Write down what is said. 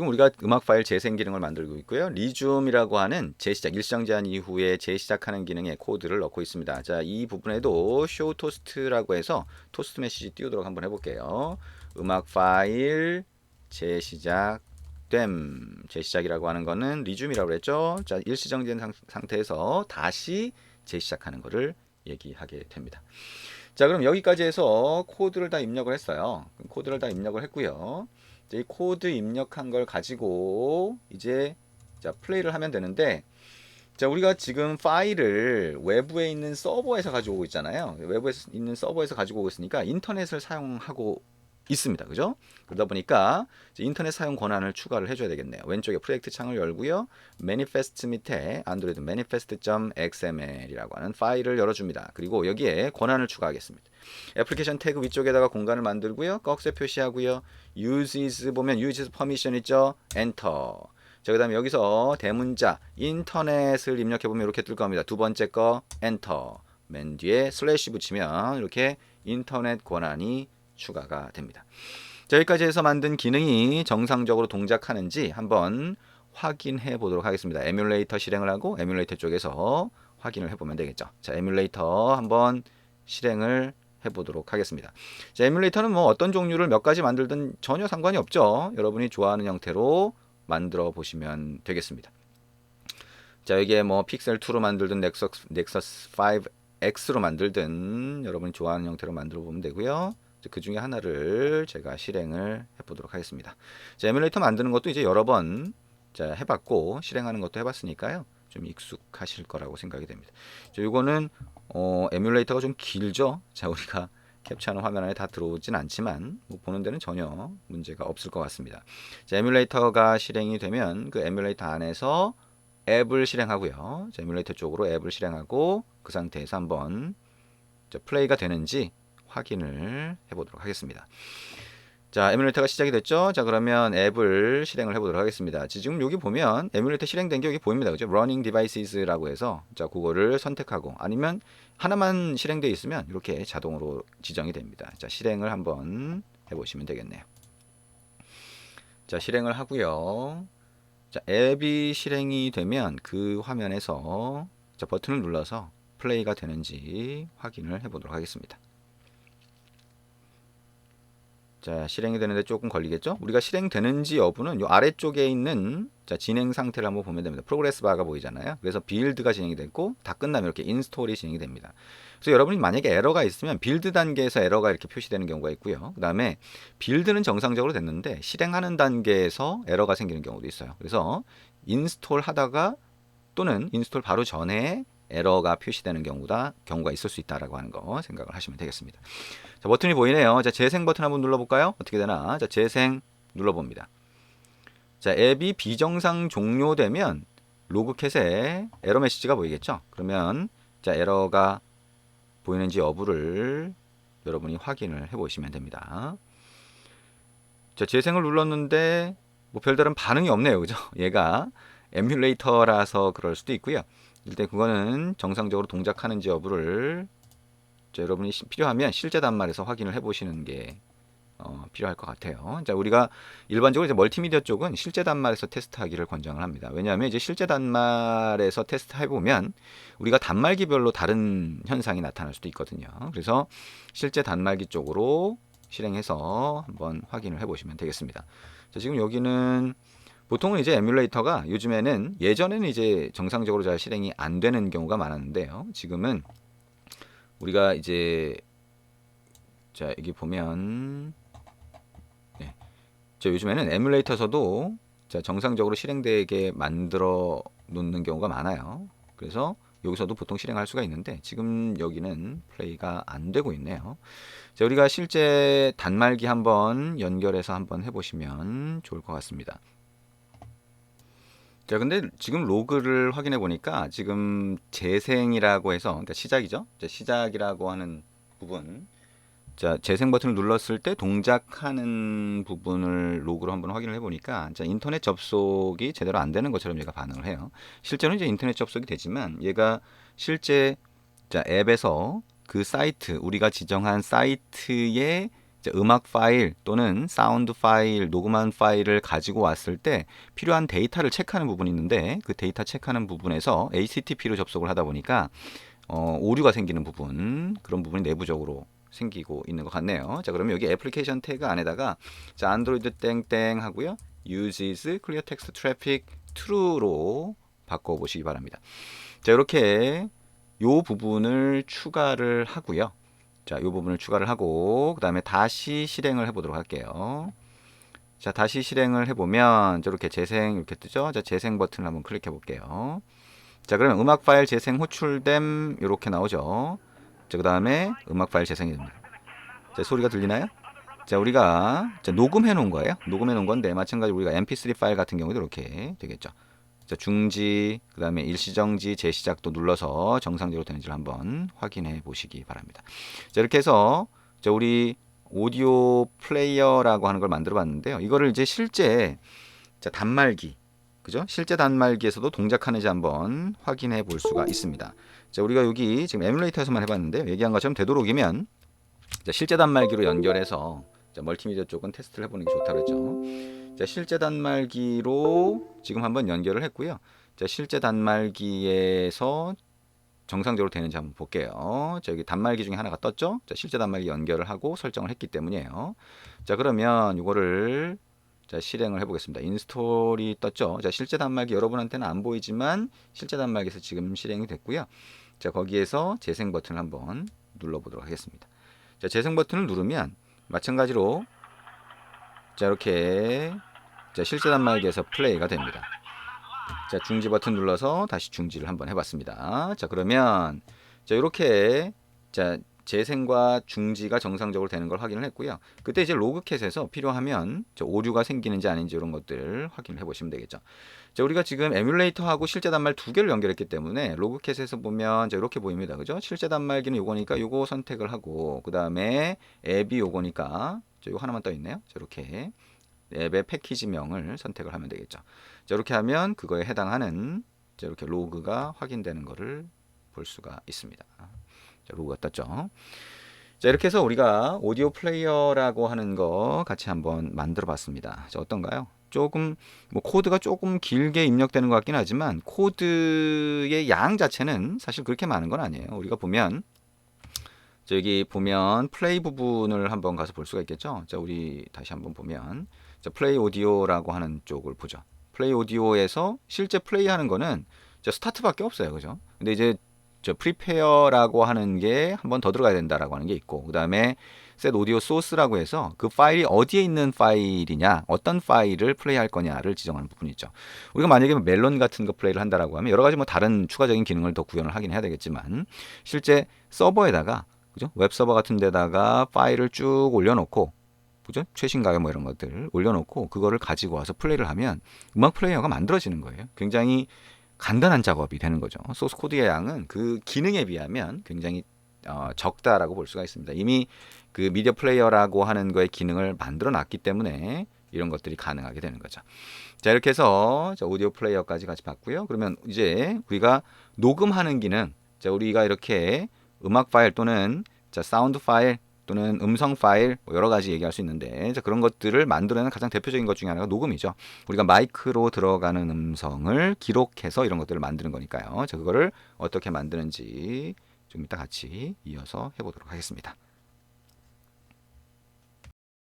지금 우리가 음악 파일 재생 기능을 만들고 있고요. 리줌이라고 하는 재시작, 일정 제한 이후에 재시작하는 기능의 코드를 넣고 있습니다. 자, 이 부분에도 show toast라고 해서 토스트 메시지 띄우도록 한번 해볼게요. 음악 파일 재시작 재시작이라고 하는 거는 리줌이라고 그랬죠. 자, 일시정지된 상태에서 다시 재시작하는 거를 얘기하게 됩니다. 자, 그럼 여기까지 해서 코드를 다 입력을 했어요. 코드를 다 입력을 했고요. 이 코드 입력한 걸 가지고 이제 자, 플레이를 하면 되는데, 자, 우리가 지금 파일을 외부에 있는 서버에서 가지고 오고 있잖아요. 외부에 있는 서버에서 가지고 오고 있으니까 인터넷을 사용하고 있습니다. 그죠? 그러다 보니까 인터넷 사용 권한을 추가를 해줘야 되겠네요. 왼쪽에 프로젝트 창을 열고요. 매니페스트 밑에 안드로이드 manifest.xml이라고 하는 파일을 열어줍니다. 그리고 여기에 권한을 추가하겠습니다. 애플리케이션 태그 위쪽에다가 공간을 만들고요. 꺽쇠 표시하고요. uses 보면 uses permission 있죠? 엔터. 자, 그 다음에 여기서 대문자 인터넷을 입력해보면 이렇게 뜰 겁니다. 두 번째 거 엔터. 맨 뒤에 슬래시 붙이면 이렇게 인터넷 권한이 추가가 됩니다. 자, 여기까지 해서 만든 기능이 정상적으로 동작하는지 한번 확인해 보도록 하겠습니다. 에뮬레이터 실행을 하고 에뮬레이터 쪽에서 확인을 해보면 되겠죠. 자, 에뮬레이터 한번 실행을 해보도록 하겠습니다. 자, 에뮬레이터는 뭐 어떤 종류를 몇 가지 만들든 전혀 상관이 없죠. 여러분이 좋아하는 형태로 만들어 보시면 되겠습니다. 자, 여기에 뭐 픽셀 2로 만들든 넥서스 5X로 만들든 여러분이 좋아하는 형태로 만들어 보면 되고요. 그 중에 하나를 제가 실행을 해보도록 하겠습니다. 자, 에뮬레이터 만드는 것도 이제 여러 번 해봤고 실행하는 것도 해봤으니까요. 좀 익숙하실 거라고 생각이 됩니다. 자, 이거는 에뮬레이터가 좀 길죠. 자, 우리가 캡처하는 화면 안에 다 들어오진 않지만 뭐 보는 데는 전혀 문제가 없을 것 같습니다. 자, 에뮬레이터가 실행이 되면 그 에뮬레이터 안에서 앱을 실행하고요. 자, 에뮬레이터 쪽으로 앱을 실행하고 그 상태에서 한번 플레이가 되는지 확인을 해보도록 하겠습니다. 자, 에뮬레이터가 시작이 됐죠? 자, 그러면 앱을 실행을 해보도록 하겠습니다. 지금 여기 보면 에뮬레이터 실행된 게 여기 보입니다. 그죠? Running Devices라고 해서 자, 그거를 선택하고 아니면 하나만 실행되어 있으면 이렇게 자동으로 지정이 됩니다. 자, 실행을 한번 해보시면 되겠네요. 자, 실행을 하고요. 자, 앱이 실행이 되면 그 화면에서 자, 버튼을 눌러서 플레이가 되는지 확인을 해보도록 하겠습니다. 자, 실행이 되는데 조금 걸리겠죠? 우리가 실행되는지 여부는 이 아래쪽에 있는 자, 진행 상태를 한번 보면 됩니다. 프로그레스 바가 보이잖아요. 그래서 빌드가 진행이 됐고 다 끝나면 이렇게 인스톨이 진행이 됩니다. 그래서 여러분이 만약에 에러가 있으면 빌드 단계에서 에러가 이렇게 표시되는 경우가 있고요. 그 다음에 빌드는 정상적으로 됐는데 실행하는 단계에서 에러가 생기는 경우도 있어요. 그래서 인스톨 하다가 또는 인스톨 바로 전에 에러가 표시되는 경우가 있을 수 있다라고 하는 거 생각을 하시면 되겠습니다. 자, 버튼이 보이네요. 자, 재생 버튼 한번 눌러볼까요? 어떻게 되나? 자, 재생 눌러봅니다. 자, 앱이 비정상 종료되면 로그캣에 에러 메시지가 보이겠죠? 그러면 자, 에러가 보이는지 여부를 여러분이 확인을 해보시면 됩니다. 자, 재생을 눌렀는데 뭐 별다른 반응이 없네요. 그죠? 얘가 에뮬레이터라서 그럴 수도 있고요. 일단 그거는 정상적으로 동작하는지 여부를 자, 여러분이 필요하면 실제 단말에서 확인을 해보시는 게 필요할 것 같아요. 자, 우리가 일반적으로 이제 멀티미디어 쪽은 실제 단말에서 테스트하기를 권장을 합니다. 왜냐하면 이제 실제 단말에서 테스트해 보면 우리가 단말기별로 다른 현상이 나타날 수도 있거든요. 그래서 실제 단말기 쪽으로 실행해서 한번 확인을 해보시면 되겠습니다. 자, 지금 여기는 보통은 이제 에뮬레이터가 요즘에는 예전에는 이제 정상적으로 잘 실행이 안 되는 경우가 많았는데요. 지금은 우리가 이제 자, 여기 보면 네. 자, 요즘에는 에뮬레이터에서도 자, 정상적으로 실행되게 만들어 놓는 경우가 많아요. 그래서 여기서도 보통 실행할 수가 있는데 지금 여기는 플레이가 안 되고 있네요. 자, 우리가 실제 단말기 한번 연결해서 한번 해보시면 좋을 것 같습니다. 자, 근데 지금 로그를 확인해 보니까 지금 재생이라고 해서 그러니까 시작이죠. 자, 시작이라고 하는 부분. 자, 재생 버튼을 눌렀을 때 동작하는 부분을 로그로 한번 확인을 해 보니까 자, 인터넷 접속이 제대로 안 되는 것처럼 얘가 반응을 해요. 실제로는 이제 인터넷 접속이 되지만 얘가 실제 자, 앱에서 그 사이트 우리가 지정한 사이트에 이제 음악 파일 또는 사운드 파일, 녹음한 파일을 가지고 왔을 때 필요한 데이터를 체크하는 부분이 있는데 그 데이터 체크하는 부분에서 HTTP로 접속을 하다 보니까 오류가 생기는 부분, 그런 부분이 내부적으로 생기고 있는 것 같네요. 자, 그러면 여기 애플리케이션 태그 안에다가 자, 안드로이드 땡땡 하고요. uses clear text traffic true로 바꿔 보시기 바랍니다. 자, 이렇게 요 부분을 추가를 하고요. 자, 요 부분을 추가를 하고 그다음에 다시 실행을 해 보도록 할게요. 자, 다시 실행을 해 보면 저렇게 재생 이렇게 뜨죠? 자, 재생 버튼을 한번 클릭해 볼게요. 자, 그러면 음악 파일 재생 호출됨 이렇게 나오죠. 자, 그다음에 음악 파일 재생이 됩니다. 자, 소리가 들리나요? 자, 우리가 녹음해 놓은 거예요. 녹음해 놓은 건데 마찬가지로 우리가 mp3 파일 같은 경우도 이렇게 되겠죠. 자, 중지, 그 다음에 일시정지, 재시작도 눌러서 정상적으로 되는지를 한번 확인해 보시기 바랍니다. 자, 이렇게 해서 자, 우리 오디오 플레이어라고 하는 걸 만들어 봤는데요. 이거를 이제 실제 자, 단말기, 그죠? 실제 단말기에서도 동작하는지 한번 확인해 볼 수가 있습니다. 자, 우리가 여기 지금 에뮬레이터에서만 해봤는데요. 얘기한 것처럼 되도록이면 자, 실제 단말기로 연결해서 자, 멀티미디어 쪽은 테스트를 해보는 게 좋다 그랬죠. 자, 실제 단말기로 지금 한번 연결을 했고요. 자, 실제 단말기에서 정상적으로 되는지 한번 볼게요. 자, 여기 단말기 중에 하나가 떴죠. 자, 실제 단말기 연결을 하고 설정을 했기 때문이에요. 자, 그러면 이거를 자, 실행을 해보겠습니다. 인스톨이 떴죠. 자, 실제 단말기 여러분한테는 안 보이지만 실제 단말기에서 지금 실행이 됐고요. 자, 거기에서 재생 버튼을 한번 눌러보도록 하겠습니다. 자, 재생 버튼을 누르면 마찬가지로 자, 이렇게 자, 실제 단말기에서 플레이가 됩니다. 자, 중지 버튼 눌러서 다시 중지를 한번 해봤습니다. 자, 그러면 자, 이렇게 자, 재생과 중지가 정상적으로 되는 걸 확인을 했고요. 그때 이제 로그캣에서 필요하면 자, 오류가 생기는지 아닌지 이런 것들 확인해 보시면 되겠죠. 자, 우리가 지금 에뮬레이터하고 실제 단말 두 개를 연결했기 때문에 로그캣에서 보면 자, 이렇게 보입니다. 그죠? 실제 단말기는 요거니까 요거 선택을 하고 그 다음에 앱이 요거니까 자, 요거 하나만 떠 있네요. 자, 이렇게 앱의 패키지명을 선택을 하면 되겠죠. 자, 이렇게 하면 그거에 해당하는 자, 이렇게 로그가 확인되는 것을 볼 수가 있습니다. 자, 로그가 떴죠. 자, 이렇게 해서 우리가 오디오 플레이어라고 하는 거 같이 한번 만들어 봤습니다. 자, 어떤가요? 조금 뭐 코드가 조금 길게 입력되는 것 같긴 하지만 코드의 양 자체는 사실 그렇게 많은 건 아니에요. 우리가 보면 자, 여기 보면 플레이 부분을 한번 가서 볼 수가 있겠죠. 자, 우리 다시 한번 보면 자, 플레이 오디오라고 하는 쪽을 보죠. 플레이 오디오에서 실제 플레이하는 거는 자, 스타트밖에 없어요. 그죠? 근데 이제 저 프리페어라고 하는 게 한 번 더 들어가야 된다라고 하는 게 있고 그다음에 셋 오디오 소스라고 해서 그 파일이 어디에 있는 파일이냐, 어떤 파일을 플레이할 거냐를 지정하는 부분이 있죠. 우리가 만약에 멜론 같은 거 플레이를 한다라고 하면 여러 가지 뭐 다른 추가적인 기능을 더 구현을 하긴 해야 되겠지만 실제 서버에다가 그죠? 웹 서버 같은 데다가 파일을 쭉 올려놓고 그죠? 최신 가요 뭐 이런 것들 올려놓고 그거를 가지고 와서 플레이를 하면 음악 플레이어가 만들어지는 거예요. 굉장히 간단한 작업이 되는 거죠. 소스 코드의 양은 그 기능에 비하면 굉장히 적다라고 볼 수가 있습니다. 이미 그 미디어 플레이어라고 하는 거의 기능을 만들어 놨기 때문에 이런 것들이 가능하게 되는 거죠. 자, 이렇게 해서 자, 오디오 플레이어까지 같이 봤고요. 그러면 이제 우리가 녹음하는 기능, 자, 우리가 이렇게 음악 파일 또는 자, 사운드 파일 또는 음성 파일 뭐 여러 가지 얘기할 수 있는데 자, 그런 것들을 만들어내는 가장 대표적인 것 중에 하나가 녹음이죠. 우리가 마이크로 들어가는 음성을 기록해서 이런 것들을 만드는 거니까요. 자, 그거를 어떻게 만드는지 좀 이따 같이 이어서 해보도록 하겠습니다.